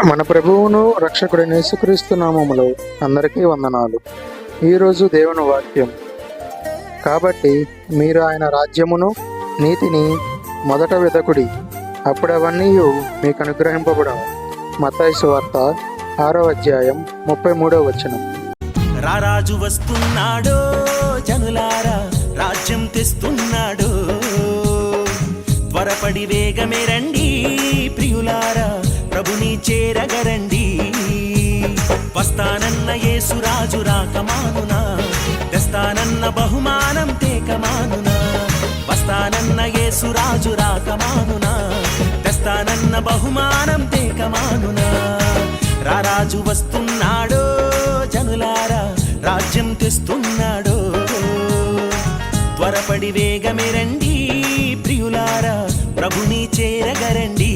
మన ప్రభువును రక్షకుడైన యేసుక్రీస్తు నామములో అందరికీ వందనాలు. ఈరోజు దేవుని వాక్యం. కాబట్టి మీరు ఆయన రాజ్యమును నీతిని మొదట వెతకుడి, అప్పుడవన్నీ మీకు అనుగ్రహింపబడవు. మత్తయి సువార్త 6వ అధ్యాయం 33వ వచనం. రారాజు వస్తున్నాడో జనులారా, రాజ్యం తెస్తున్నాడో, త్వరపడి వేగమే రండి ప్రియులారా, ప్రభుని చేరగరండి. వస్తానన్న యేసురాజు రాకమానునా, తెస్తానన్న బహుమానం తేకమానునా. వస్తానన్న యేసురాజు రాకమానునా, తెస్తానన్న బహుమానం తేకమానునా. రారాజు వస్తున్నాడో జనులారా, రాజ్యం తెస్తున్నాడో, త్వరపడి వేగమే రండి ప్రియులారా, ప్రభుని చేరగరండి.